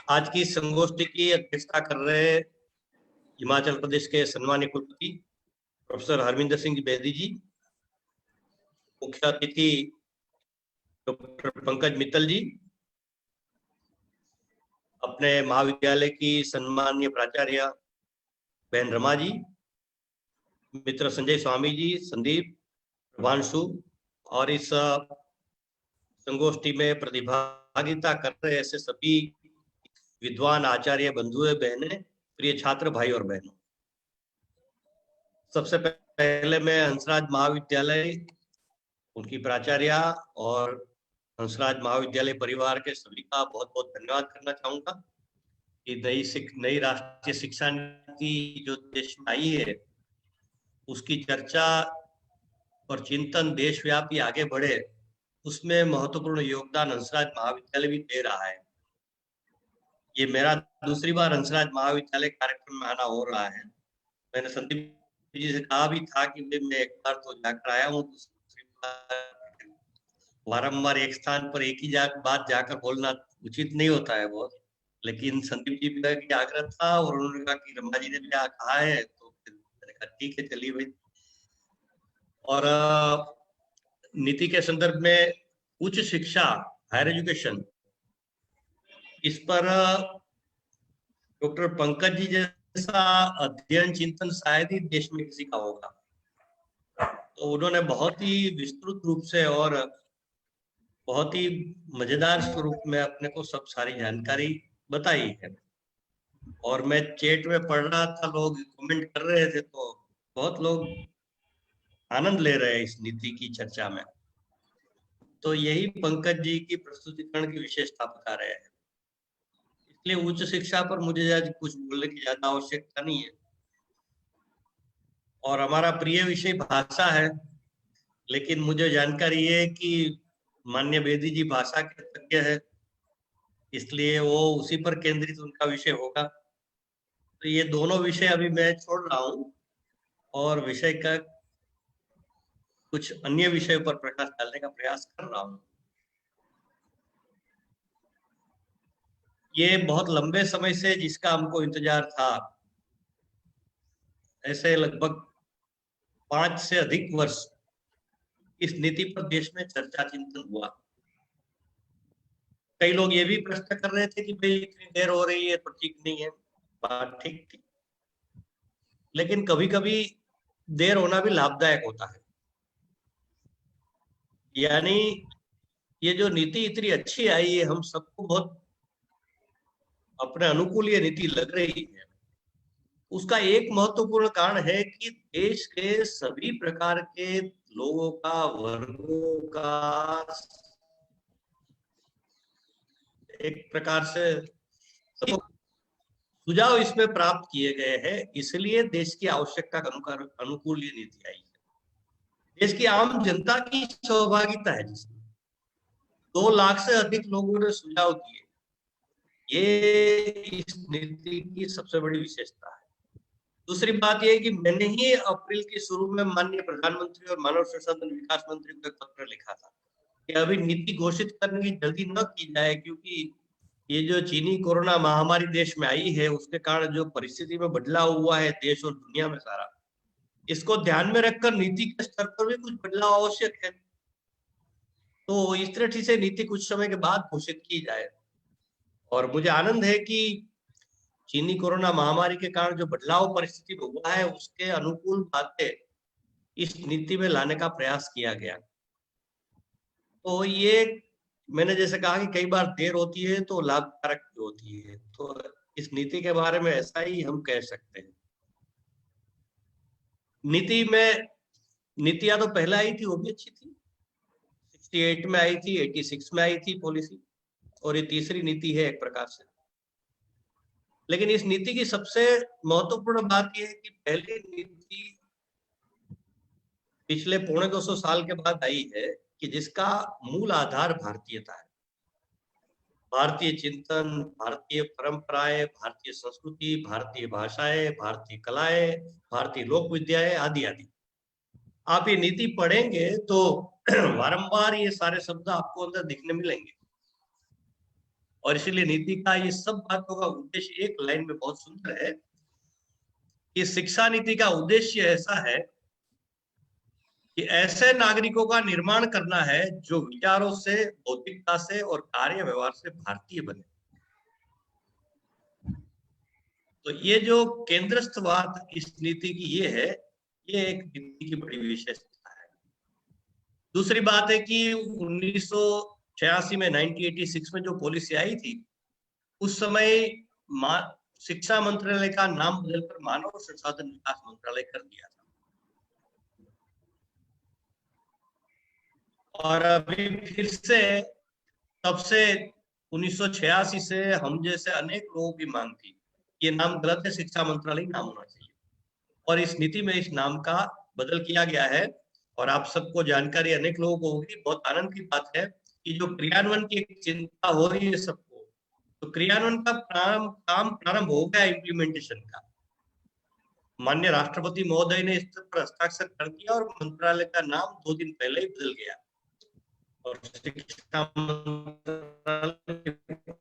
आज की संगोष्ठी की अध्यक्षता कर रहे हिमाचल प्रदेश के सम्मानीय कुलपति प्रोफेसर हरमिंदर सिंह बेदी जी, मुख्य अतिथि डॉक्टर पंकज मित्तल जी, अपने महाविद्यालय की सम्मानीय प्राचार्य बहन रमा जी, मित्र संजय स्वामी जी, संदीप, प्रभांशु और इस संगोष्ठी में प्रतिभागिता कर रहे ऐसे सभी विद्वान आचार्य बंधुए बहने, प्रिय छात्र भाई और बहनों, सबसे पहले मैं हंसराज महाविद्यालय, उनकी प्राचार्य और हंसराज महाविद्यालय परिवार के सभी का बहुत बहुत धन्यवाद करना चाहूंगा कि नई राष्ट्रीय शिक्षा नीति जो देश में आई है उसकी चर्चा और चिंतन देशव्यापी आगे बढ़े, उसमें महत्वपूर्ण योगदान हंसराज महाविद्यालय भी दे रहा है। ये मेरा दूसरी बार हंसराज महाविद्यालय कार्यक्रम में आना हो रहा है। मैंने संदीप जी से कहा भी था कि मैं एक बार तो जाकर आया हूँ, दूसरी बार बारम्बार एक स्थान पर एक ही बात जाकर बोलना उचित नहीं होता है बहुत, लेकिन संदीप जी की आग्रह था और उन्होंने कहा कि रमा जी ने भी कहा है तो फिर मैंने कहा ठीक है, चलिए भाई। और नीति के संदर्भ में उच्च शिक्षा, हायर एजुकेशन, इस पर डॉक्टर पंकज जी जैसा अध्ययन चिंतन शायद ही देश में किसी का होगा। तो उन्होंने बहुत ही विस्तृत रूप से और बहुत ही मजेदार स्वरूप में अपने को सब सारी जानकारी बताई है। और मैं चैट में पढ़ रहा था, लोग कमेंट कर रहे थे, तो बहुत लोग आनंद ले रहे हैं इस नीति की चर्चा में। तो यही पंकज जी की प्रस्तुतिकरण की विशेषता बता रहे हैं। इसलिए उच्च शिक्षा पर मुझे आज कुछ बोलने की ज्यादा आवश्यकता नहीं है। और हमारा प्रिय विषय भाषा है, लेकिन मुझे जानकारी है कि माननीय बेदी जी भाषा के तज्ञ है, इसलिए वो उसी पर केंद्रित उनका विषय होगा। तो ये दोनों विषय अभी मैं छोड़ रहा हूँ और विषय का कुछ अन्य विषयों पर प्रकाश डालने का प्रयास कर रहा हूँ। ये बहुत लंबे समय से जिसका हमको इंतजार था, ऐसे लगभग 5 से अधिक वर्ष इस नीति पर देश में चर्चा चिंतन हुआ। कई लोग ये भी प्रश्न कर रहे थे कि भाई इतनी देर हो रही है तो ठीक नहीं है, बात ठीक थी, लेकिन कभी कभी देर होना भी लाभदायक होता है। यानी ये जो नीति इतनी अच्छी आई है, हम सबको बहुत अपने अनुकूल ये नीति लग रही है, उसका एक महत्वपूर्ण कारण है कि देश के सभी प्रकार के लोगों का, वर्गों का एक प्रकार से सुझाव इसमें प्राप्त किए गए हैं, इसलिए देश की आवश्यकता के अनुकूल ये नीति आई है। देश की आम जनता की सहभागिता है जिसमें 2 लाख से अधिक लोगों ने सुझाव दिए, ये इस नीति की सबसे बड़ी विशेषता है। दूसरी बात यह है कि मैंने ही अप्रैल के शुरू में माननीय प्रधानमंत्री और मानव संसाधन विकास मंत्री को एक पत्र लिखा था कि अभी नीति घोषित करने की जल्दी न की जाए, क्योंकि ये जो चीनी कोरोना महामारी देश में आई है उसके कारण जो परिस्थिति में बदलाव हुआ है देश और दुनिया में सारा, इसको ध्यान में रखकर नीति के स्तर पर भी कुछ बदलाव आवश्यक है। तो इस तरह से नीति कुछ समय के बाद घोषित की जाए। और मुझे आनंद है कि चीनी कोरोना महामारी के कारण जो बदलाव परिस्थिति में हुआ है उसके अनुकूल बातें इस नीति में लाने का प्रयास किया गया। तो ये मैंने जैसे कहा कि कई बार देर होती है तो लाभकारक भी होती है, तो इस नीति के बारे में ऐसा ही हम कह सकते हैं। नीतियां तो पहले आई थी, वो भी अच्छी थी, 68 में आई थी, 86 में आई थी पॉलिसी, और ये तीसरी नीति है एक प्रकार से। लेकिन इस नीति की सबसे महत्वपूर्ण बात यह है कि पहली नीति पिछले 250 साल के बाद आई है कि जिसका मूल आधार भारतीयता है। भारतीय चिंतन, भारतीय परंपराएं, भारतीय संस्कृति, भारतीय भाषाएं, भारतीय कलाएं, भारतीय लोक विद्याएं आदि आदि। आप ये नीति पढ़ेंगे तो बारंबार ये सारे शब्द आपको अंदर दिखने मिलेंगे। और इसीलिए नीति का ये सब बातों का उद्देश्य एक लाइन में बहुत सुंदर है कि शिक्षा नीति का उद्देश्य ऐसा है कि ऐसे नागरिकों का निर्माण करना है जो विचारों से, बौद्धिकता से और कार्य व्यवहार से भारतीय बने। तो ये जो केंद्रस्थवाद इस नीति की ये है, ये एक नीति की बड़ी विशेषता है। दूसरी बात है कि 1986 में 1986 में जो पॉलिसी आई थी, उस समय शिक्षा मंत्रालय का नाम बदलकर मानव संसाधन विकास मंत्रालय कर दिया था। और अभी फिर से तब से 1986 से हम जैसे अनेक लोगों की मांग थी, ये नाम गलत है, शिक्षा मंत्रालय नाम होना चाहिए। और इस नीति में इस नाम का बदल किया गया है। और आप सबको जानकारी अनेक लोगों को होगी, बहुत आनंद की बात है कि जो क्रियान्वयन की चिंता हो रही है सबको, तो क्रियान्वयन का काम प्रारंभ हो गया, इम्प्लीमेंटेशन का। माननीय राष्ट्रपति महोदय ने इस पर हस्ताक्षर कर दिया और मंत्रालय का नाम 2 दिन पहले ही बदल गया और शिक्षा मंत्रालय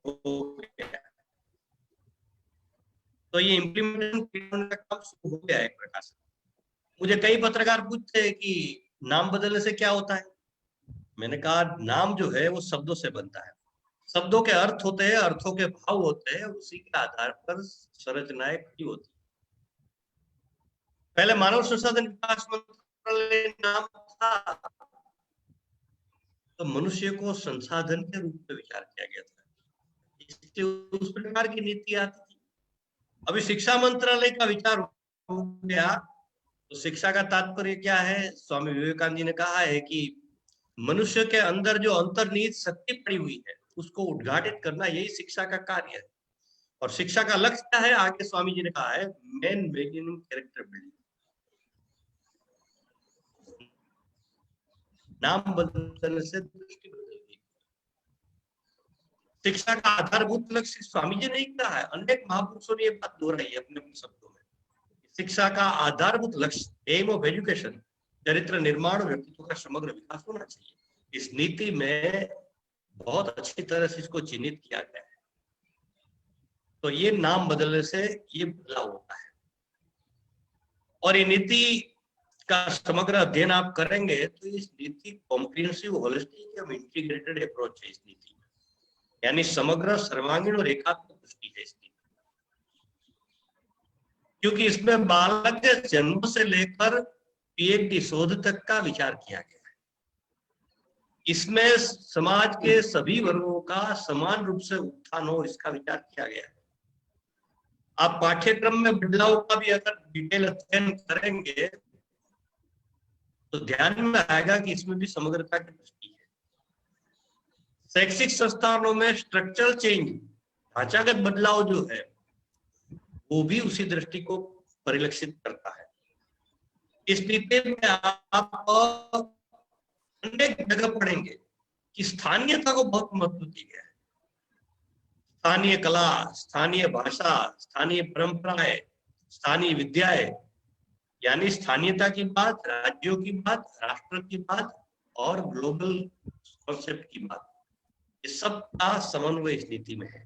हो गया। तो ये इम्प्लीमेंटेशन का काम शुरू हो गया है एक प्रकार से। मुझे कई पत्रकार पूछते हैं कि नाम बदलने से क्या होता है। मैंने कहा नाम जो है वो शब्दों से बनता है, शब्दों के अर्थ होते हैं, अर्थों के भाव होते हैं, उसी के आधार पर संरचनाएं खड़ी होती है। पहले मानव संसाधन विकास मंत्रालय नाम था, तो मनुष्य को संसाधन के रूप में विचार किया गया था, इसलिए उस प्रकार की नीति आती थी। अभी शिक्षा मंत्रालय का विचार हो गया, तो शिक्षा का तात्पर्य क्या है? स्वामी विवेकानंद जी ने कहा है कि मनुष्य के अंदर जो अंतर्निहित शक्ति पड़ी हुई है, उसको उद्घाटित करना यही शिक्षा का कार्य है। और शिक्षा का लक्ष्य क्या है? आगे स्वामी जी ने कहा है, मैन बिगिनिंग कैरेक्टर बिल्डिंग। नाम बदलने से दृष्टि बदलेगी। शिक्षा का आधारभूत लक्ष्य स्वामी जी ने ही कहा है, अनेक महापुरुषों ने ये बात दोहराई है अपने शब्दों में। शिक्षा का आधारभूत लक्ष्य, एम ऑफ एजुकेशन, चरित्र निर्माण और व्यक्तित्व का समग्र विकास होना चाहिए। इस नीति में बहुत अच्छी तरह से इसको चिन्हित किया गया है। तो ये नाम बदलने से ये बदलाव होता है। और ये नीति का समग्र अध्ययन आप करेंगे तो इस नीति कॉम्प्रिहेंसिव, होलिस्टिक एवं इंटीग्रेटेड अप्रोच है इस नीति, यानी समग्र, सर्वांगीण और एकात्मक दृष्टि है इस नीति। क्योंकि इसमें बालक के जन्म से लेकर पीएचडी शोध तक का विचार किया गया है। इसमें समाज के सभी वर्गों का समान रूप से उत्थान हो, इसका विचार किया गया है। आप पाठ्यक्रम में बदलाव का भी अगर डिटेल अध्ययन करेंगे तो ध्यान में आएगा कि इसमें भी समग्रता की दृष्टि है। शैक्षिक संस्थानों में स्ट्रक्चरल चेंज, ढांचागत बदलाव जो है, वो भी उसी दृष्टि को परिलक्षित करता है। इस नीति में आप अनेक जगह पढ़ेंगे कि स्थानीयता को बहुत महत्व दिया गया है। स्थानीय कला, स्थानीय भाषा, स्थानीय परंपराएं, स्थानीय विद्याएं, यानी स्थानीयता की बात, राज्यों की बात, राष्ट्र की बात और ग्लोबल कॉन्सेप्ट की बात, इस सब का समन्वय इस नीति में है।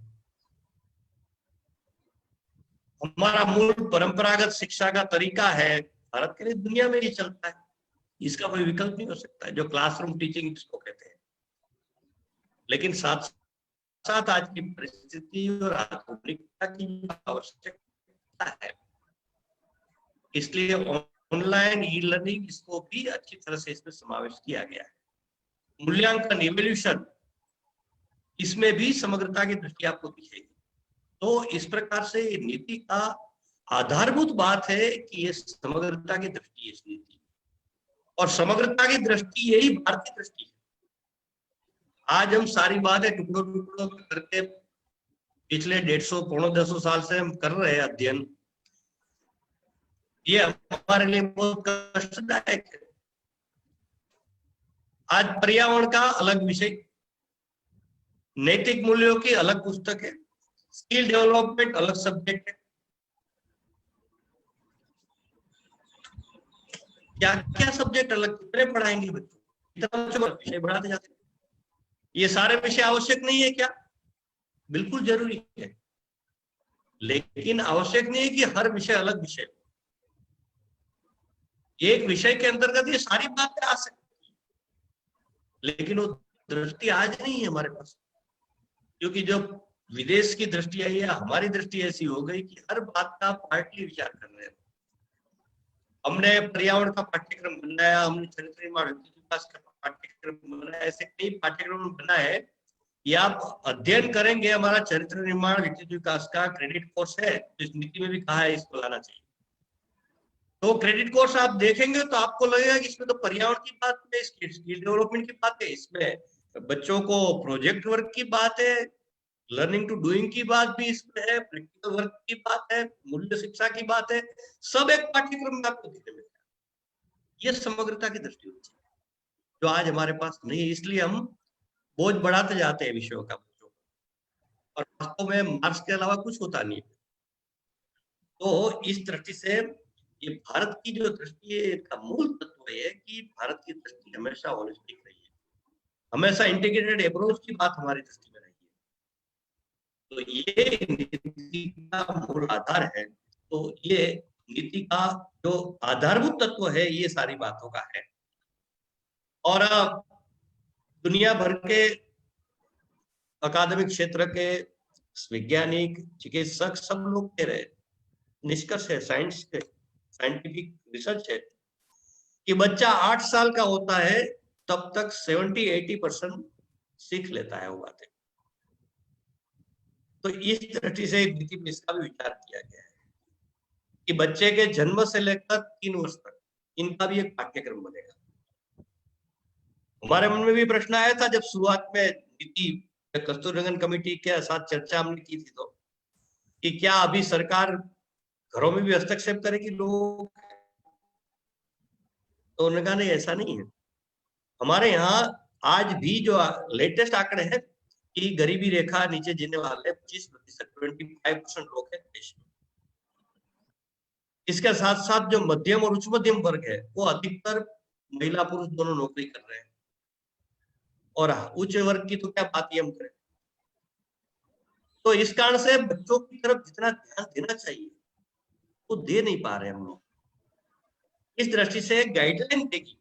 हमारा मूल परंपरागत शिक्षा का तरीका है, भारत के लिए दुनिया में ही चलता है, इसका कोई विकल्प नहीं हो सकता है, जो क्लासरूम टीचिंग जिसको कहते हैं। लेकिन साथ साथ आज की परिस्थिति और आधुनिकता की आवश्यकता है, इसलिए ऑनलाइन ई लर्निंग, इसको भी अच्छी तरह से इसमें समावेश किया गया है। मूल्यांकन, इवोल्यूशन, इसमें भी समग्रता की दृष्टि आपको दिखेगी। तो इस प्रकार से नीति का आधारभूत बात है कि ये समग्रता की दृष्टि है इस नीति, और समग्रता की दृष्टि यही भारतीय दृष्टि है। आज हम सारी बातें टुकड़ों टुकड़ों करके पिछले 150 पौने 200 साल से हम कर रहे हैं अध्ययन, ये हमारे लिए बहुत कष्टदायक है। आज पर्यावरण का अलग विषय, नैतिक मूल्यों की अलग पुस्तक है, स्किल डेवलपमेंट अलग सब्जेक्ट है। क्या क्या सब्जेक्ट अलग, कितने पढ़ाएंगे बच्चों, इतना विषय बढ़ाते जाते। ये सारे विषय आवश्यक नहीं है क्या? बिल्कुल जरूरी है, लेकिन आवश्यक नहीं है कि हर विषय अलग विषय हो। एक विषय के अंतर्गत ये सारी बातें आ सकती है, लेकिन वो दृष्टि आज नहीं है हमारे पास, क्योंकि जो विदेश की दृष्टि आई है, हमारी दृष्टि ऐसी हो गई कि हर बात का पार्टली विचार कर रहे हैं। हमने पर्यावरण का पाठ्यक्रम बनाया, हमने चरित्र निर्माण व्यक्तित्व विकास का पाठ्यक्रम बनाया, ऐसे कई पाठ्यक्रम बना है कि आप अध्ययन करेंगे हमारा चरित्र निर्माण व्यक्तित्व विकास का क्रेडिट कोर्स है, तो इस नीति में भी कहा है इसको लाना चाहिए। तो क्रेडिट कोर्स आप देखेंगे तो आपको लगेगा कि इसमें तो पर्यावरण की बात है, स्किल डेवलपमेंट की बात है, इसमें बच्चों को प्रोजेक्ट वर्क की बात है, लर्निंग टू डूइंग की बात भी इसमें है, प्रैक्टिकल वर्क की बात है, मूल्य शिक्षा की बात है, सब एक पाठ्यक्रम में आपको देखने मिलता है। ये समग्रता की दृष्टि होती है जो आज हमारे पास नहीं है, इसलिए हम बोझ बढ़ाते जाते हैं विषयों का बच्चों को, और वास्तव में मार्क्स के अलावा कुछ होता नहीं है। तो इस दृष्टि से ये भारत की जो दृष्टि है, इसका मूल तत्व है कि भारत की दृष्टि हमेशा होलिस्टिक रही है, हमेशा इंटीग्रेटेड अप्रोच की बात हमारी दृष्टि में रही है। तो ये नीति का मूल आधार है। तो ये नीति का जो आधारभूत तत्व है, ये सारी बातों का है। और दुनिया भर के अकादमिक क्षेत्र के वैज्ञानिक, चिकित्सक सब लोग कह रहे, निष्कर्ष है साइंस के, साइंटिफिक रिसर्च है कि बच्चा 8 साल का होता है तब तक 70-80% सीख लेता है वो बातें। तो इस दृष्टि से नीति में इसका भी विचार किया गया है कि बच्चे के जन्म से लेकर 3 वर्ष तक इनका भी एक पाठ्यक्रम बनेगा। हमारे मन में भी प्रश्न आया था जब शुरुआत में नीति कस्तूररंगन कमेटी के साथ चर्चा हमने की थी, तो कि क्या अभी सरकार घरों में भी हस्तक्षेप करेगी लोग, तो उन्होंने कहा नहीं, ऐसा नहीं है। हमारे यहाँ आज भी जो लेटेस्ट आंकड़े हैं कि गरीबी रेखा नीचे जीने वाले 25%, 25% लोग हैं देश में। इसके साथ साथ जो मध्यम और उच्च मध्यम वर्ग है, वो अधिकतर महिला पुरुष दोनों नौकरी कर रहे हैं, और उच्च वर्ग की तो क्या बात ही हम करें। तो इस कारण से बच्चों की तरफ जितना ध्यान देना चाहिए वो दे नहीं पा रहे हम लोग। इस दृष्टि से गाइडलाइन देगी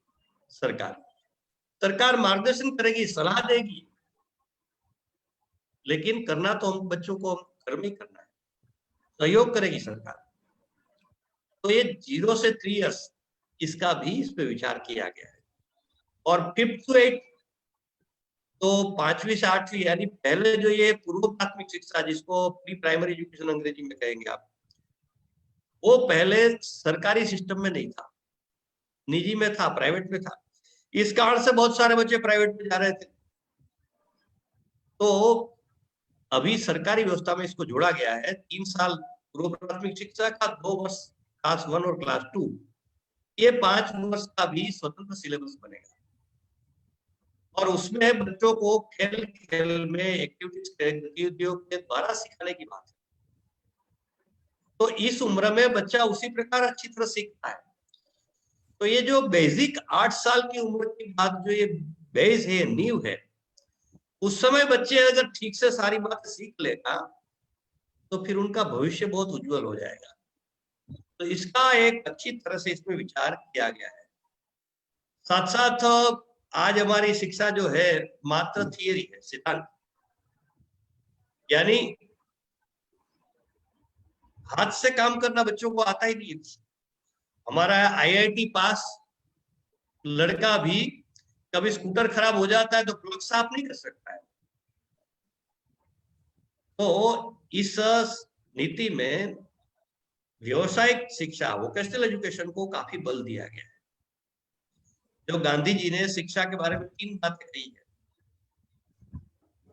सरकार मार्गदर्शन करेगी, सलाह देगी, लेकिन करना तो हम बच्चों को घर में ही करना है, सहयोग करेगी सरकार। तो ये 0 से 3 इयर्स इसका भी इस पे विचार किया गया है। और 5th to 8, तो 5वीं से 8वीं, यानी पहले जो ये पूर्व प्राथमिक शिक्षा, जिसको प्री प्राइमरी एजुकेशन अंग्रेजी में कहेंगे आप, वो पहले सरकारी सिस्टम में नहीं था, निजी में था, प्राइवेट में था। इस कारण से बहुत सारे बच्चे प्राइवेट में जा रहे थे। तो अभी सरकारी व्यवस्था में इसको जोड़ा गया है, 3 साल पूर्व प्राथमिक शिक्षा का, 2 वर्ष क्लास 1 और क्लास 2, ये 5 वर्ष का भी स्वतंत्र सिलेबस बनेगा। और उसमें बच्चों को खेल खेल में एक्टिविटीज के द्वारा सिखाने की बात है। तो इस उम्र में बच्चा उसी प्रकार अच्छी तरह सीखता है। तो ये जो बेसिक 8 साल की उम्र के बाद जो ये बेस है, नींव है, उस समय बच्चे अगर ठीक से सारी बातें सीख लेगा तो फिर उनका भविष्य बहुत उज्जवल हो जाएगा। तो इसका एक अच्छी तरह से इसमें विचार किया गया है। साथ साथ आज हमारी शिक्षा जो है मात्र थियरी है, सिद्धांत, यानी हाथ से काम करना बच्चों को आता ही नहीं है। हमारा IIT पास लड़का भी कभी स्कूटर खराब हो जाता है तो प्लग साफ नहीं कर सकता है। तो इस नीति में व्यवसायिक शिक्षा, वोकेशनल एजुकेशन को काफी बल दिया गया है। जो गांधी जी ने शिक्षा के बारे में 3 बातें कही है,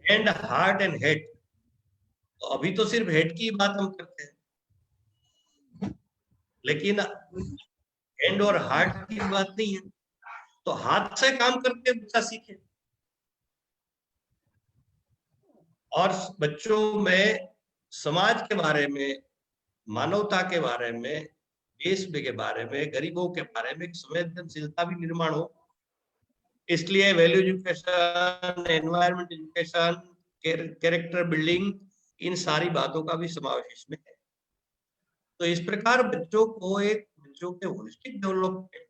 हैंड, हार्ट एंड हेड। तो अभी तो सिर्फ हेड की बात हम करते हैं, लेकिन हैंड और हार्ट की बात नहीं है। तो हाथ से काम करके बच्चा सीखे, और बच्चों में समाज के बारे में, मानवता के बारे में, देश के बारे में, गरीबों के बारे में संवेदनशीलता भी निर्माण हो। इसलिए value education, environment education, character building, इन सारी बातों का भी समावेश इसमें है। तो इस प्रकार बच्चों के होलिस्टिक डेवलपमेंट,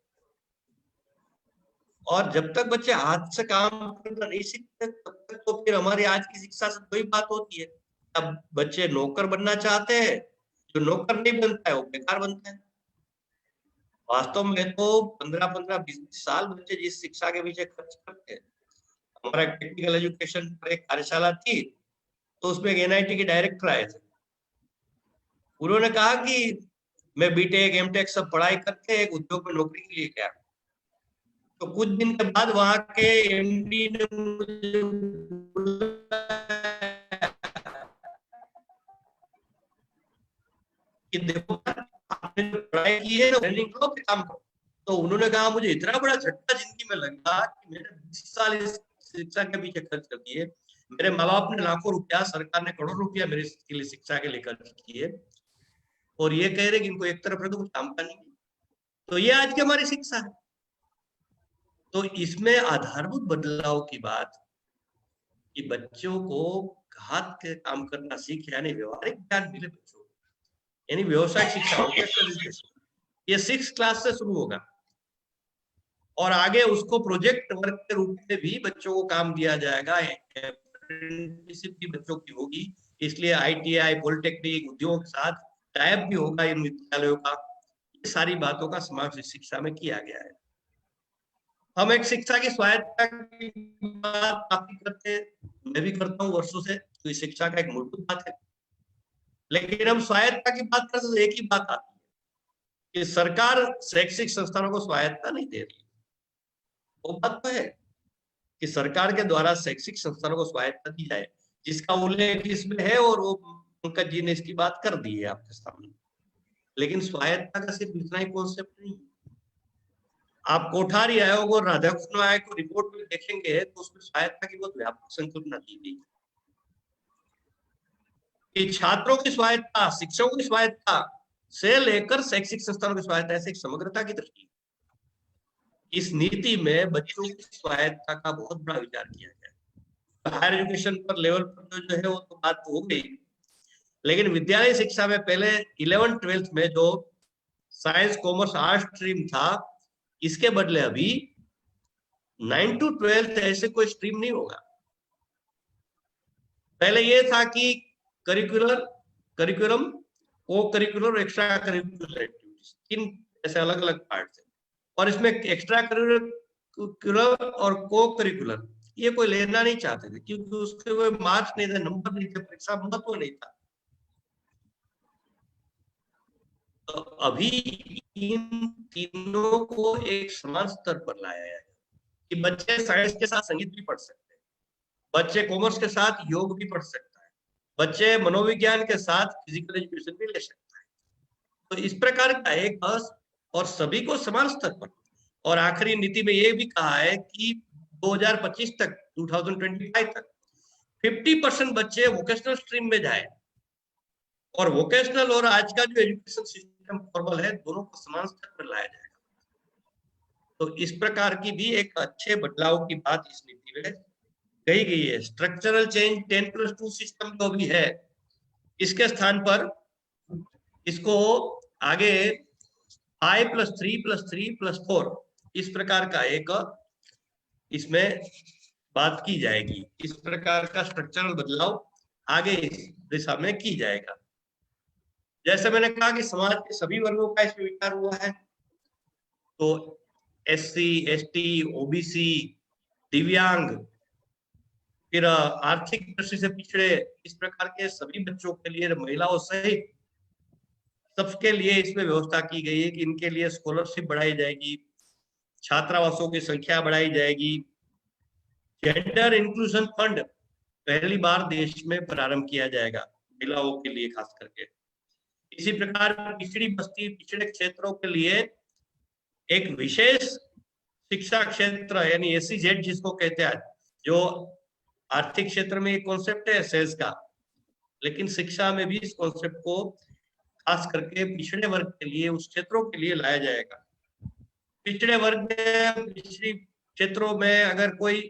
और जब तक बच्चे हाथ से काम करना नहीं सीखते तब तक तो फिर हमारी आज की शिक्षा से वही बात होती है। अब बच्चे नौकर बनना चाहते हैं, जो नौकर नहीं बनता है वो बेकार बनता है। वास्तव में तो 15-15, 20-20 साल बच्चे जिस शिक्षा के पीछे खर्च करते हैं। हमारा टेक्निकल एजुकेशन पर एक कार्यशाला थी, तो उसमें एक NIT के डायरेक्टर आए थे। उन्होंने कहा कि मैं बीटेक एमटेक सब पढ़ाई करके एक उद्योग में नौकरी के लिए गया। तो कुछ दिन के बाद वहां के MD ने मुझे कि देखो आपने पढ़ाई की है, ट्रेनिंग लो, फिर काम करो। तो उन्होंने कहा मुझे इतना बड़ा झटका जिंदगी में लगा कि मैंने 20 साल इस शिक्षा के पीछे खर्च कर दिए। मेरे माँ बाप ने लाखों रुपया, सरकार ने करोड़ों रुपया मेरे लिए शिक्षा के लिए खर्च किए, और ये कह रहे कि इनको एक तरफ रखो, कुछ काम का नहीं। तो ये आज की हमारी शिक्षा है। तो इसमें आधारभूत बदलाव की बात कि बच्चों को हाथ के काम करना सीखे, यानी व्यवहारिक ज्ञान मिले बच्चों को, यानी व्यवसायिक शिक्षा, ये 6 क्लास से शुरू होगा और आगे उसको प्रोजेक्ट वर्क के रूप में भी बच्चों को काम दिया जाएगा। अप्रेंटिसशिप भी बच्चों की होगी, इसलिए ITI, पॉलिटेक्निक, उद्योगों के साथ टाइप भी होगा इन विद्यालयों का। ये सारी बातों का समावेश शिक्षा में किया गया है। हम एक शिक्षा की स्वायत्तता की बात काफी करते हैं, मैं भी करता हूँ वर्षों से, तो इस शिक्षा का एक मूलभूत बात है। लेकिन हम स्वायत्तता की बात करते तो एक ही बात आती है कि सरकार शैक्षिक संस्थानों को स्वायत्तता नहीं दे रही। वो बात तो है कि सरकार के द्वारा शैक्षिक संस्थानों को स्वायत्तता दी जाए, जिसका उल्लेख इसमें है, और वो पंकज जी ने इसकी बात कर दी है आपके सामने। लेकिन स्वायत्तता का सिर्फ इतना ही कॉन्सेप्ट नहीं। आप कोठारी आयोग और राधाकृष्ण आयोग को रिपोर्ट में देखेंगे तो उसमें स्वायत्तता की बहुत व्यापक संकल्पना दी गई कि छात्रों की स्वायत्तता, शिक्षकों की स्वायत्तता से लेकर शैक्षिक संस्थानों की स्वायत्तता, ऐसे एक समग्रता की दृष्टि। इस नीति में बच्चों की स्वायत्तता का बहुत बड़ा विचार किया गया। हायर एजुकेशन पर लेवल पर जो है वो तो बात हो गई, लेकिन विद्यालय शिक्षा में पहले 11th-12th में जो साइंस कॉमर्स आर्ट्स स्ट्रीम था, इसके बदले अभी 9 to 12th ऐसे कोई स्ट्रीम नहीं होगा। पहले ये था कि करिकुलम, को करिकुलर, एक्स्ट्रा करिकुलर एक्टिविटीज, 3 ऐसे अलग अलग पार्ट थे, और इसमें एक्स्ट्रा करिकुलर और को करिकुलर ये कोई लेना नहीं चाहते थे, क्योंकि उसके वो मार्क्स नहीं थे, नंबर नहीं थे, परीक्षा महत्व नहीं था। तो अभी इन तीनों को एक समान स्तर पर लाया है कि बच्चे साइंस के साथ संगीत भी पढ़ सकते हैं, बच्चे कॉमर्स के साथ योग भी पढ़ सकता है, बच्चे मनोविज्ञान के साथ फिजिकल एजुकेशन भी ले सकता है। तो इस प्रकार का एक बस, और सभी को समान स्तर पर। और आखिरी नीति में ये भी कहा है कि 2025 तक, 2025 तक 50% बच्चे वोकेशनल स्ट्रीम में जाए, और वोकेशनल और आज का जो एजुकेशन सिस्टम फॉर्मल है, दोनों को समान स्तर पर लाया जाएगा। तो इस प्रकार की भी एक अच्छे बदलाव की बात इस नीति में कही गई है। स्ट्रक्चरल चेंज 10+2 सिस्टम जो भी है, इसके स्थान पर इसको आगे 5+3+3+4 इस प्रकार का एक इसमें बात की जाएगी। इस प्रकार का स्ट्रक्चरल बदलाव आगे इस दिशा में की जाएगा। जैसे मैंने कहा कि समाज के सभी वर्गों का इसमें विचार हुआ है, तो SC, ST, OBC, दिव्यांग, फिर आर्थिक दृष्टि से पिछड़े, इस प्रकार के सभी बच्चों के लिए, महिलाओं सहित सबके लिए इसमें व्यवस्था की गई है कि इनके लिए स्कॉलरशिप बढ़ाई जाएगी, छात्रावासों की संख्या बढ़ाई जाएगी, जेंडर इंक्लूजन फंड पहली बार देश में प्रारंभ किया जाएगा महिलाओं के लिए खास करके। इसी प्रकार पिछड़ी बस्ती, पिछड़े क्षेत्रों के लिए एक विशेष शिक्षा क्षेत्र यानी SEZ जिसको कहते हैं, जो आर्थिक क्षेत्र में एक कॉन्सेप्ट है सेल्स का, लेकिन शिक्षा में भी इस कॉन्सेप्ट को खास करके पिछड़े वर्ग के लिए, उस क्षेत्रों के लिए लाया जाएगा। पिछड़े वर्ग में, पिछड़ी क्षेत्रों में अगर कोई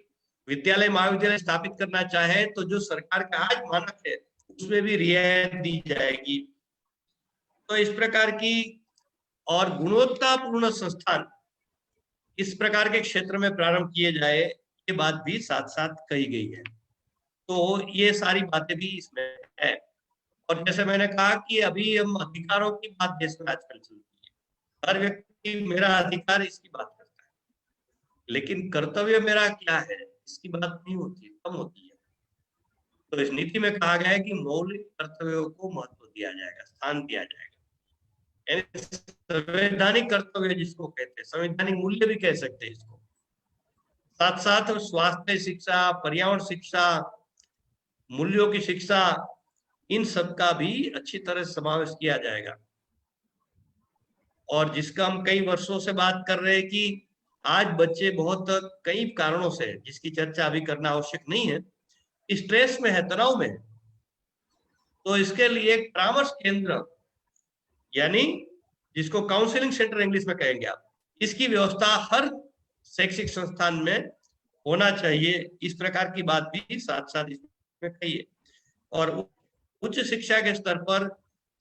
विद्यालय महाविद्यालय स्थापित करना चाहे तो जो सरकार का आज मानक है उसमें भी रियायत दी जाएगी। तो इस प्रकार की और गुणवत्तापूर्ण संस्थान इस प्रकार के क्षेत्र में प्रारंभ किए जाए, ये बात भी साथ साथ कही गई है। तो ये सारी बातें भी इसमें है। और जैसे मैंने कहा कि अभी हम अधिकारों की बात देश में आजकल चलती है, हर व्यक्ति मेरा अधिकार इसकी बात करता है, लेकिन कर्तव्य मेरा क्या है इसकी बात नहीं होती है, कम होती है। तो इस नीति में कहा गया है कि मौलिक कर्तव्यों को महत्व दिया जाएगा, स्थान दिया जाएगा। संवैधानिक कर्तव्य जिसको कहते हैं, संवैधानिक मूल्य भी कह सकते हैं इसको। साथ साथ स्वास्थ्य शिक्षा, पर्यावरण शिक्षा, मूल्यों की शिक्षा, इन सब का भी अच्छी तरह से समावेश किया जाएगा। और जिसका हम कई वर्षों से बात कर रहे हैं कि आज बच्चे बहुत कई कारणों से, जिसकी चर्चा अभी करना आवश्यक नहीं है, स्ट्रेस में है, तनाव में है। तो इसके लिए एक परामर्श केंद्र, यानी जिसको काउंसलिंग सेंटर इंग्लिश में कहेंगे आप, इसकी व्यवस्था हर शैक्षिक संस्थान में होना चाहिए। इस प्रकार की बात भी साथ साथ इसमें कही है। और उच्च शिक्षा के स्तर पर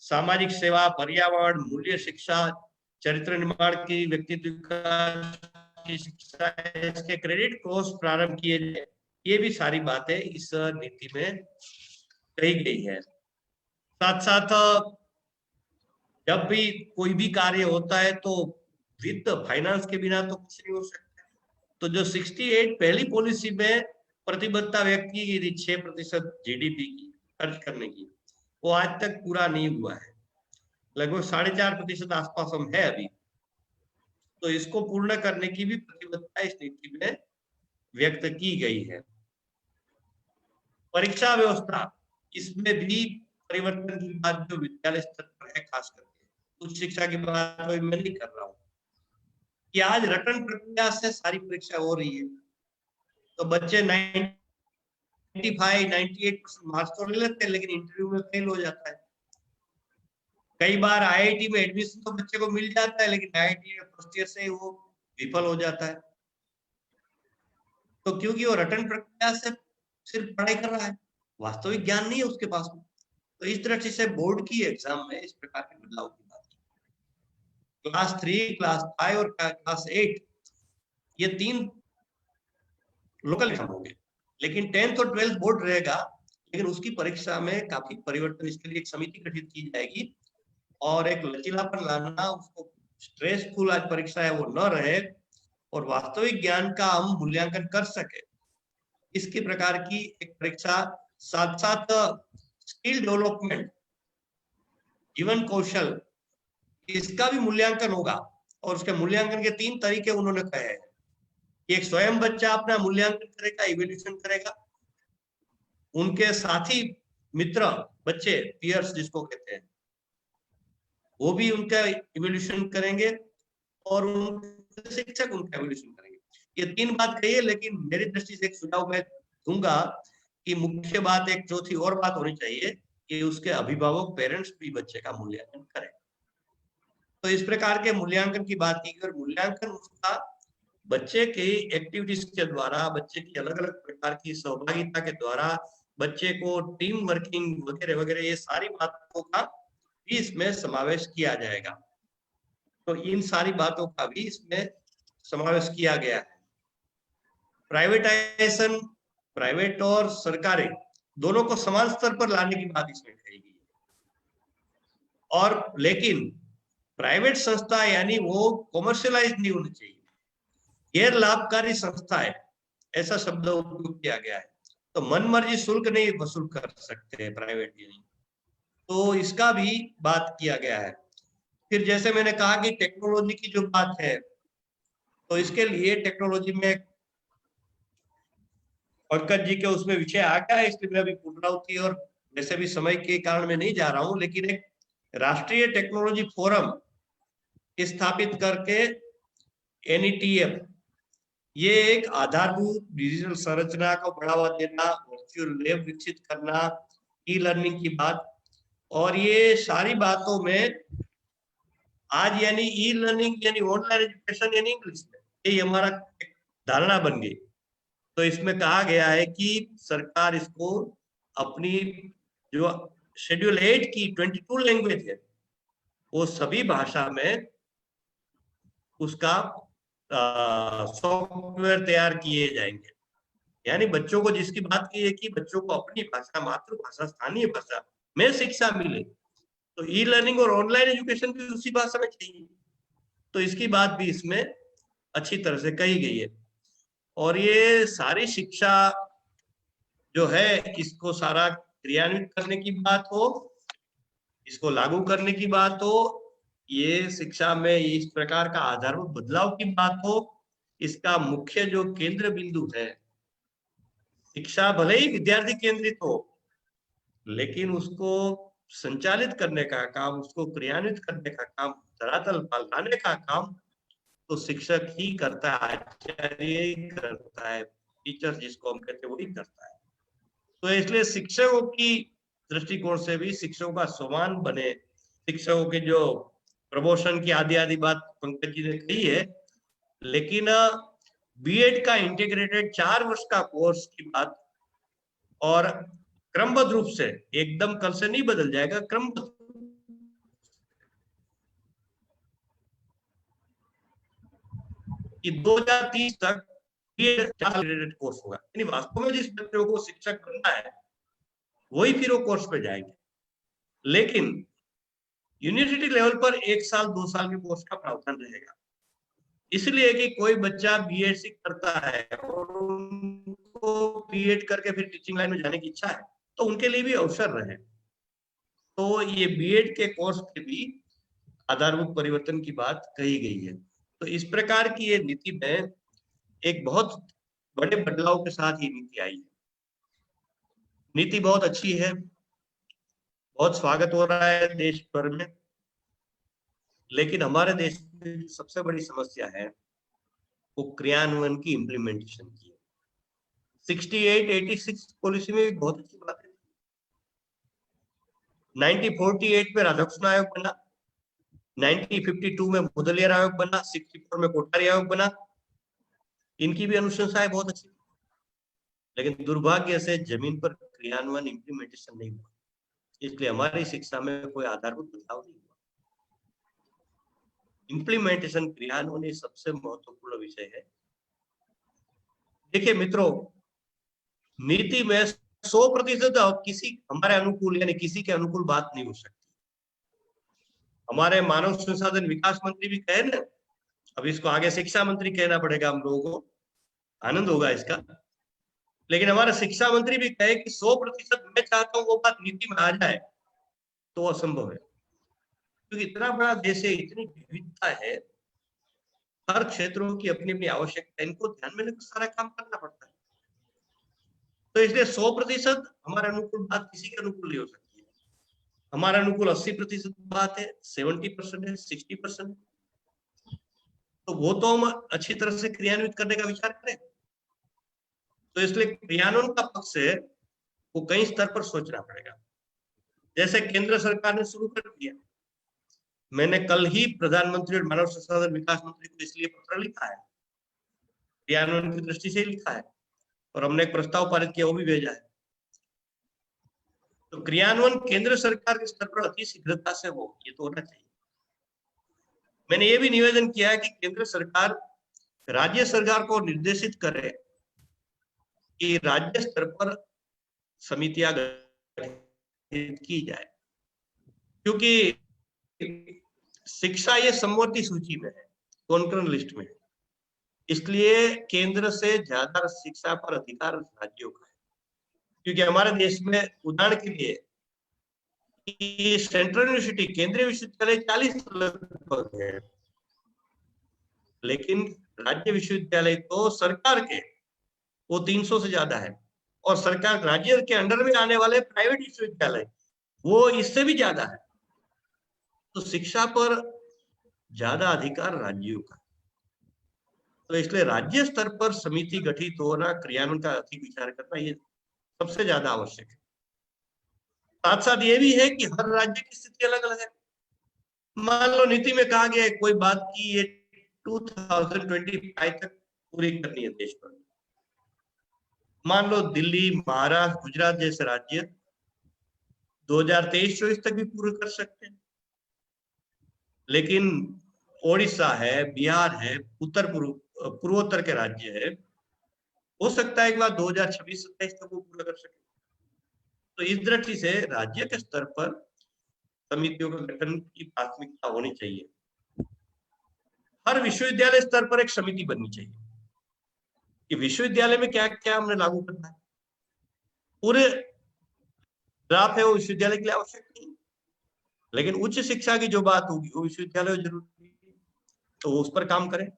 सामाजिक सेवा, पर्यावरण, मूल्य शिक्षा, चरित्र निर्माण की, व्यक्तित्व विकास की शिक्षा, इसके क्रेडिट कोर्स प्रारंभ किए जाए, ये भी सारी बातें इस नीति में कही गई है। साथ साथ जब भी कोई भी कार्य होता है तो वित्त, फाइनेंस के बिना तो कुछ नहीं हो सकता। तो जो 68 पहली पॉलिसी में प्रतिबद्धता व्यक्त की गई 6% GDP की खर्च करने की, वो आज तक पूरा नहीं हुआ है। लगभग 4.5% आसपास हम है अभी। तो इसको पूर्ण करने की भी प्रतिबद्धता इस नीति में व्यक्त की गई है। परीक्षा व्यवस्था, इसमें भी परिवर्तन की बात जो विद्यालय स्तर पर है, खास करके उच्च शिक्षा की बात मैं नहीं कर रहा हूँ, कि आज रटन प्रक्रिया से सारी परीक्षा हो रही है। तो बच्चे 95, 98% मार्क्स तो ले लेते हैं, लेकिन इंटरव्यू में फेल हो जाता है। कई बार IIT में एडमिशन तो बच्चे को मिल जाता है, लेकिन IIT में फर्स्ट ईयर से वो विफल हो जाता है। तो क्योंकि वो रटन प्रक्रिया से सिर्फ पढ़ाई कर रहा है, वास्तविक ज्ञान नहीं है उसके पास में। तो इस तरह से बोर्ड की एग्जाम में इस प्रकार के बदलाव की बात की। क्लास 3, क्लास 5 और क्लास 8, ये 3 लोकल एग्जाम होंगे, लेकिन 10th और 12th बोर्ड रहेगा। लेकिन उसकी परीक्षा में काफी परिवर्तन, इसके लिए एक समिति गठित की जाएगी और एक लचीलापन लाना, उसको स्ट्रेसफुल आज परीक्षा है वो न रहे और वास्तविक ज्ञान का हम मूल्यांकन कर सके, इसकी प्रकार की एक परीक्षा। साथ साथ स्किल डेवलपमेंट, जीवन कौशल, इसका भी मूल्यांकन होगा। और उसके मूल्यांकन के 3 तरीके उन्होंने कहे हैं। एक स्वयं बच्चा अपना मूल्यांकन करेगा, इवैल्यूएशन करेगा, उनके साथी मित्र बच्चे, पीयर्स जिसको कहते हैं, वो भी उनका इवैल्यूएशन करेंगे और उनके शिक्षक उनका इवैल्यूएशन करेंगे। ये 3 बात कही है, लेकिन मेरी दृष्टि से एक सुझाव मैं दूंगा कि मुख्य बात, एक चौथी और बात होनी चाहिए कि उसके अभिभावक, पेरेंट्स भी बच्चे का मूल्यांकन करें। तो इस प्रकार के मूल्यांकन की बात की, और मूल्यांकन उसका बच्चे की एक्टिविटीज के द्वारा, बच्चे की अलग अलग प्रकार की सहभागिता के द्वारा, बच्चे को टीम वर्किंग वगैरह वगैरह, ये सारी बातों का भी इसमें समावेश किया जाएगा। तो इन सारी बातों का भी इसमें समावेश किया गया है। प्राइवेटाइजेशन, प्राइवेट और सरकारी दोनों को समान स्तर पर लाने की बात इसमें कही गई है। और लेकिन प्राइवेट संस्था यानी वो कॉमर्शियलाइज नहीं होनी चाहिए, गैर लाभकारी संस्था है, ऐसा शब्द उपयोग किया गया है। तो मनमर्जी शुल्क नहीं वसूल कर सकते प्राइवेट यानी, तो इसका भी बात किया गया है। फिर जैसे मैंने कहा कि टेक्नोलॉजी की जो बात है, तो इसके लिए टेक्नोलॉजी में पंकज जी के उसमें विषय आ गया है, इसलिए मैं अभी पुनरावृत्ति और वैसे भी समय के कारण मैं नहीं जा रहा हूं, लेकिन एक राष्ट्रीय टेक्नोलॉजी फोरम स्थापित करके NETF, ये एक आधारभूत डिजिटल संरचना को बढ़ावा देना, वर्चुअल लैब विकसित करना, ई-लर्निंग की बात, और ये सारी बातों में आज यानी ई-लर्निंग यानी ऑनलाइन एजुकेशन यानी इंग्लिश में, ये हमारा धारणा बन गई। तो इसमें कहा गया है कि सरकार इसको अपनी जो शेड्यूल 8 की 22 लैंग्वेज है वो सभी भाषा में उसका सॉफ्टवेयर तैयार किए जाएंगे। यानी बच्चों को जिसकी बात की है कि बच्चों को अपनी भाषा, मातृभाषा, स्थानीय भाषा में शिक्षा मिले, तो ई लर्निंग और ऑनलाइन एजुकेशन भी उसी भाषा में चाहिए। तो इसकी बात भी इसमें अच्छी तरह से कही गई है। और ये सारी शिक्षा जो है, इसको सारा क्रियान्वित करने की बात हो, इसको लागू करने की बात हो, ये शिक्षा में इस प्रकार का आधारभूत बदलाव की बात हो, इसका मुख्य जो केंद्र बिंदु है, शिक्षा भले ही विद्यार्थी केंद्रित हो, लेकिन उसको संचालित करने का काम, उसको क्रियान्वित करने का काम, धरातल पर लाने का काम तो शिक्षक ही करता है, आचार्य ही करता है, टीचर जिसको हम कहते हैं वही करता है। तो इसलिए शिक्षकों की दृष्टिकोण से भी शिक्षकों का सम्मान बने, शिक्षकों के जो प्रमोशन की आदि आदि बात पंकज जी ने कही है, लेकिन बीएड का इंटीग्रेटेड 4 वर्ष का कोर्स की बात, और क्रमबद्ध रूप से, एकदम कल से नहीं बदल जाएगा, क्रमबद्ध कि 2030 तक बीएड कोर्स होगा। यानी वास्तव में जिस बच्चों को शिक्षक बनना है वही फिर वो कोर्स पे जाएंगे, लेकिन यूनिवर्सिटी लेवल पर 1 साल 2 साल के कोर्स का प्रावधान रहेगा। इसलिए कि कोई बच्चा बीएड करता है और उनको बीएड करके फिर टीचिंग लाइन में जाने की इच्छा है, तो उनके लिए भी अवसर रहे। तो ये बीएड के कोर्स पे भी आधारभूत परिवर्तन की बात कही गई है। तो इस प्रकार की ये नीति में एक बहुत बड़े बदलाव के साथ ये नीति आई है। नीति बहुत अच्छी है, बहुत स्वागत हो रहा है देश भर में, लेकिन हमारे देश में सबसे बड़ी समस्या है वो क्रियान्वयन की, इम्प्लीमेंटेशन की। 68-86 पॉलिसी में भी बहुत अच्छी बात है। 1948 में राधाकृष्ण आयोग बना, 1952 में मुदलियार आयोग बना, 64 में कोठारी आयोग बना, इनकी भी अनुशंसाएं बहुत अच्छी, लेकिन दुर्भाग्य से जमीन पर क्रियान्वयन, इम्प्लीमेंटेशन नहीं हुआ। इसलिए हमारी शिक्षा में कोई आधारभूत बदलाव नहीं हुआ। इम्प्लीमेंटेशन, क्रियान्वयन सबसे महत्वपूर्ण विषय है। देखिए मित्रों, नीति में 100% किसी हमारे अनुकूल यानी किसी के अनुकूल बात नहीं हो सकती। हमारे मानव संसाधन विकास मंत्री भी कहे ना, अब इसको आगे शिक्षा मंत्री कहना पड़ेगा हम लोगों को, आनंद होगा इसका, लेकिन हमारा शिक्षा मंत्री भी कहे कि 100% मैं चाहता हूं वो बात नीति में आ जाए, तो असंभव है। क्योंकि इतना बड़ा देश है, इतनी विविधता है, हर क्षेत्रों की अपनी अपनी आवश्यकता, इनको ध्यान में लेकर सारा काम करना पड़ता है। तो इसलिए 100% हमारे अनुकूल बात किसी के अनुकूल नहीं हो सकती है। हमारा अनुकूल 80% बात है, 70% है, 60%, तो वो तो हम अच्छी तरह से क्रियान्वित करने का विचार करें। तो इसलिए क्रियान्वयन का पक्ष है वो कई स्तर पर सोचना पड़ेगा। जैसे केंद्र सरकार ने शुरू कर दिया, मैंने कल ही प्रधानमंत्री और मानव संसाधन विकास मंत्री को इसलिए पत्र लिखा है, क्रियान्वयन की दृष्टि से लिखा है, और हमने एक प्रस्ताव पारित किया, वो भी भेजा है। तो क्रियान्वयन केंद्र सरकार के स्तर पर अति शीघ्रता से हो, ये तो होना चाहिए। मैंने ये भी निवेदन किया है कि केंद्र सरकार राज्य सरकार को निर्देशित करे कि राज्य स्तर पर समितियां गठित की जाए, क्योंकि शिक्षा ये समवर्ती सूची में है, कॉन्करेंट लिस्ट में है, इसलिए केंद्र से ज्यादा शिक्षा पर अधिकार राज्यों का है। क्योंकि हमारे देश में उदाहरण के लिए सेंट्रल यूनिवर्सिटी, केंद्रीय विश्वविद्यालय 40 लगभग है, लेकिन राज्य विश्वविद्यालय तो सरकार के वो 300 से ज्यादा है, और सरकार राज्य के अंडर में आने वाले प्राइवेट विश्वविद्यालय वो इससे भी ज्यादा है। तो शिक्षा पर ज्यादा अधिकार राज्यों का, तो इसलिए राज्य स्तर पर समिति गठित होना, क्रियान्वयन का अधिक विचार करना, ये सबसे ज्यादा आवश्यक है। साथ साथ ये भी है कि हर राज्य की स्थिति अलग अलग है। मान लो नीति में कहा गया है कोई बात की ये 2025 तक पूरी करनी है देश भर में, मान लो दिल्ली, महाराष्ट्र, गुजरात जैसे राज्य 2023-24 तक भी पूरे कर सकते हैं, लेकिन ओडिशा है, बिहार है, पूर्वोत्तर के राज्य है, हो सकता है एक बार 2026-27 तक वो पूरा कर सके। तो इस दृष्टि से राज्य के स्तर पर समितियों का गठन की प्राथमिकता होनी चाहिए। हर विश्वविद्यालय स्तर पर एक समिति बननी चाहिए कि विश्वविद्यालय में क्या क्या हमने लागू करना है। पूरे ड्राफ्ट है वो विश्वविद्यालय के लिए आवश्यक नहीं, लेकिन उच्च शिक्षा की जो बात होगी वो विश्वविद्यालय जरूरी है, तो उस पर काम करें।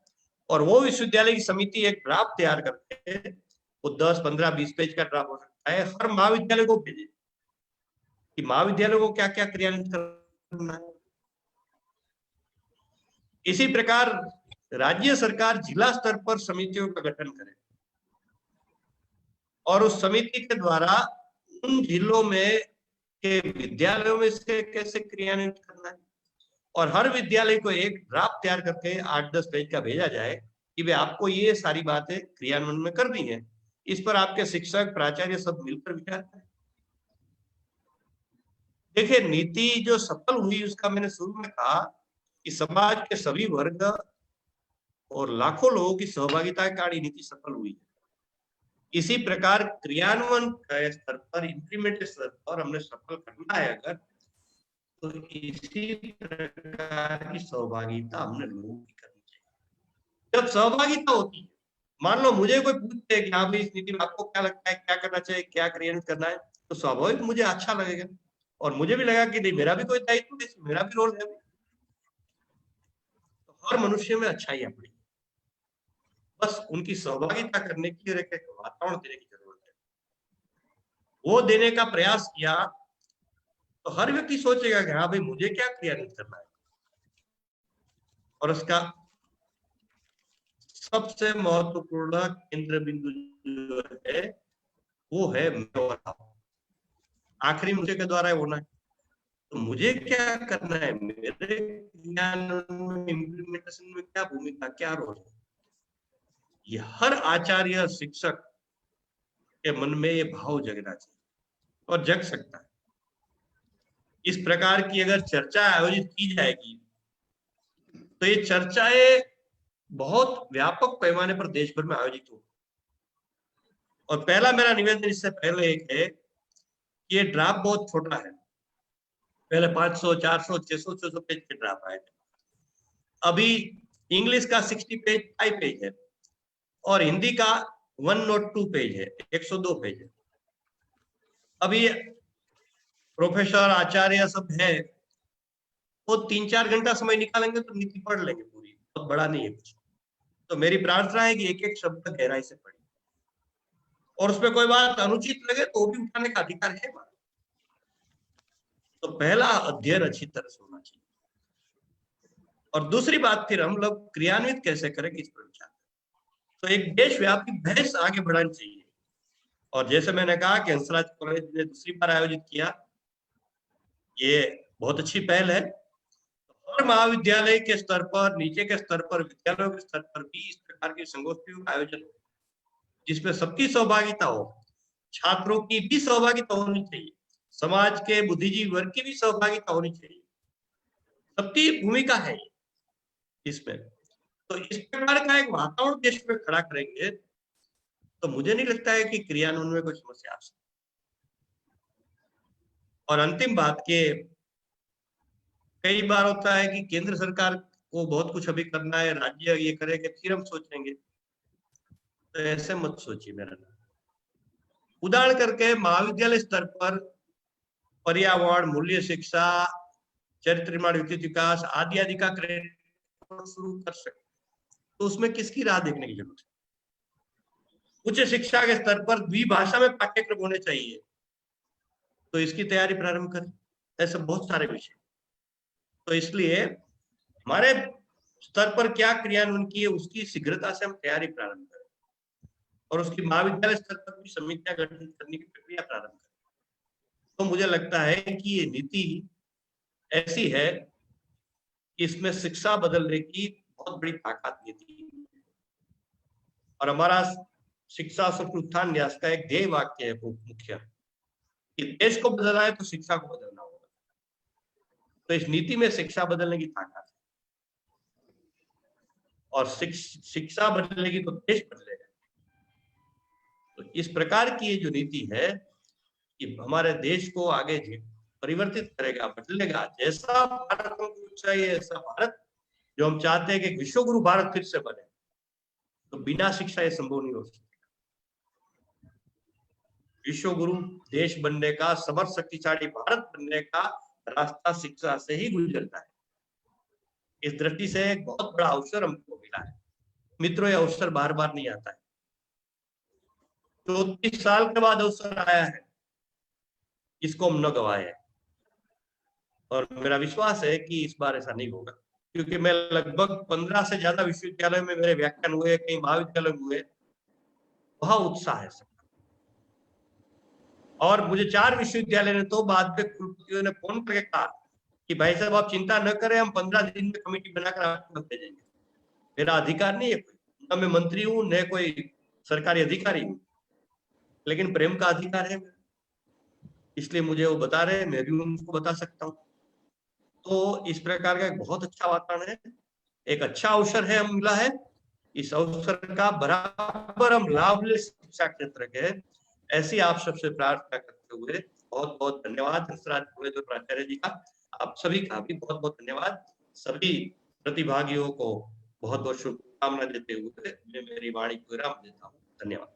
और वो विश्वविद्यालय की समिति एक ड्राफ्ट तैयार करके, वो 10, 15, 20 पेज का ड्राफ्ट हो सकता है, हर महाविद्यालय को भेजे कि महाविद्यालय को क्या क्या क्रियान्वित करना है। इसी प्रकार राज्य सरकार जिला स्तर पर समितियों का गठन करे और उस समिति के द्वारा उन जिलों में के विद्यालयों में से कैसे क्रियान्वित करना है, और हर विद्यालय को एक ड्राफ्ट तैयार करके 8-10 पेज का भेजा जाए कि वे आपको ये सारी बातें क्रियान्वयन में करनी है। इस पर आपके शिक्षक, प्राचार्य सब मिलकर विचार करें। देखिए, नीति जो सफल हुई उसका मैंने शुरू में कहा कि समाज के सभी वर्ग और लाखों लोगों की सहभागिता के कारण नीति सफल हुई है। इसी प्रकार क्रियान्वयन के स्तर पर, इंप्लीमेंट स्तर पर हमने सफल करना है अगर, तो इसी प्रकार की सहभागिता हमने लोगों की करनी चाहिए। जब सहभागिता होती है, मान लो मुझे कोई पूछते है कि हाँ भाई इस नीति में आपको क्या लगता है, क्या करना चाहिए, क्या क्रियान्वित करना है, तो स्वाभाविक मुझे अच्छा लगेगा और मुझे भी लगा कि नहीं, मेरा भी कोई दायित्व है, मेरा भी रोल है। तो हर मनुष्य में अच्छाई अपनी, बस उनकी सहभागिता करने की और एक वातावरण देने की जरूरत है। वो देने का प्रयास किया तो हर व्यक्ति सोचेगा कि हाँ भाई मुझे क्या क्रियान्वित करना है, और उसका सबसे महत्वपूर्ण केंद्र बिंदु जो है वो है मैं और आप। आखिरी मुझे के द्वारा होना है, तो मुझे क्या करना है, मेरे ज्ञान में, इम्प्लीमेंटेशन में क्या भूमिका, क्या रोल है, ये हर आचार्य, शिक्षक के मन में ये भाव जगना चाहिए और जग सकता है। इस प्रकार की अगर चर्चा आयोजित की जाएगी तो ये चर्चाएं बहुत व्यापक पैमाने पर देश भर में आयोजित होगी। और पहला मेरा निवेदन इससे पहले एक है कि ये ड्राफ्ट बहुत छोटा है। पहले 500, 400, 600 पेज के ड्राफ्ट आए थे, अभी इंग्लिश का 60 पेज 5 पेज है और हिंदी का 102 पेज है, 102 पेज है। अभी प्रोफेसर, आचार्य सब है, वो 3-4 घंटा समय निकालेंगे तो नीति पढ़ लेंगे पूरी, बहुत बड़ा नहीं है कुछ। तो मेरी प्रार्थना है कि एक एक शब्द गहराई से पढ़े और उसमें कोई बात अनुचित लगे तो वो भी उठाने का अधिकार है। तो पहला अध्ययन अच्छी तरह से होना चाहिए और दूसरी बात फिर हम लोग क्रियान्वित कैसे करें इस पर विचार। तो एक देशव्यापी बहस आगे बढ़ानी चाहिए और जैसे मैंने कहा कि हंसराज कॉलेज ने दूसरी बार आयोजित किया, ये बहुत अच्छी पहल है। हर महाविद्यालय के स्तर पर, नीचे के स्तर पर, विद्यालयों के स्तर पर भी इस प्रकार की संगोष्ठियों का आयोजन हो जिसमें सबकी सहभागिता हो, छात्रों की भी सहभागिता होनी चाहिए, समाज के बुद्धिजीवी वर्ग की भी सहभागिता होनी चाहिए, सबकी भूमिका है इसमें। तो इस प्रकार का एक वातावरण देश में खड़ा करेंगे तो मुझे नहीं लगता है कि क्रियान्वयन में कोई समस्या आ सकती। और अंतिम बात के, कई बार होता है कि केंद्र सरकार को बहुत कुछ अभी करना है, राज्य ये करेंगे फिर हम सोचेंगे, तो ऐसे मत सोचिए मेरा। उदाहरण करके महाविद्यालय स्तर पर पर्यावरण, मूल्य शिक्षा, चरित्र निर्माण, व्यक्तित्व विकास आदि आदि का शुरू कर सकते, तो उसमें किसकी राह देखने की जरूरत है। उच्च शिक्षा के स्तर पर द्विभाषा में पाठ्यक्रम होने चाहिए, तो इसकी तैयारी प्रारंभ करें। ऐसे बहुत सारे विषय, तो इसलिए हमारे स्तर पर क्या क्रियान्वयन की है उसकी शीघ्रता से हम तैयारी प्रारंभ करें और उसकी महाविद्यालय स्तर पर भी समितियां गठित करने की प्रक्रिया प्रारंभ करें। तो मुझे लगता है कि ये नीति ऐसी है कि इसमें शिक्षा बदलने की बहुत बड़ी ताकत नीति और हमारा शिक्षा सबके उत्थान न्यास का एक ध्येय वाक्य है मुख्य, कि देश को बदलना है तो शिक्षा को बदलना होगा। तो इस नीति में शिक्षा बदलने की ताकत है, और शिक्षा बदलेगी तो देश बदलेगा। तो इस प्रकार की ये जो नीति है कि हमारे देश को आगे परिवर्तित करेगा, बदलेगा। जैसा भारत हमको चाहिए, ऐसा भारत जो हम चाहते हैं कि विश्व गुरु भारत फिर से बने, तो बिना शिक्षा ये संभव नहीं हो सकता। विश्व गुरु देश बनने का, समर्थ शक्तिशाली भारत बनने का रास्ता शिक्षा से ही गुजरता है। इस दृष्टि से एक बहुत बड़ा अवसर हमको मिला है। मित्रों, यह अवसर बार बार नहीं आता है। तो 30 साल के बाद अवसर आया है, इसको हम न गवाए। और मेरा विश्वास है कि इस बार ऐसा नहीं होगा, क्योंकि मैं लगभग 15 से ज्यादा विश्वविद्यालय में मेरे व्याख्यान हुए, कई महाविद्यालय में हुए, वहां उत्साह है सबका। और मुझे 4 विश्वविद्यालय ने तो बाद में कुलपतियों ने फोन करके कहा कि भाई साहब आप चिंता न करें, हम 15 दिन में कमेटी बनाकर आपको भेजेंगे। मेरा अधिकार नहीं है, न मैं मंत्री हूं, न कोई सरकारी अधिकारी हूं, लेकिन प्रेम का अधिकार है, इसलिए मुझे वो बता रहे हैं, मैं भी उनको बता सकता हूँ। तो इस प्रकार का एक बहुत अच्छा वातावरण है, एक अच्छा अवसर है हम मिला है। इस अवसर का बराबर हम लाभ ले शिक्षा क्षेत्र के, ऐसी आप सबसे प्रार्थना करते हुए बहुत बहुत धन्यवाद हंसराज कॉलेज और प्राचार्य जी का, आप सभी का भी बहुत बहुत धन्यवाद। सभी प्रतिभागियों को बहुत बहुत शुभकामना देते हुए मैं मेरी वाणी को विराम देता हूँ। धन्यवाद।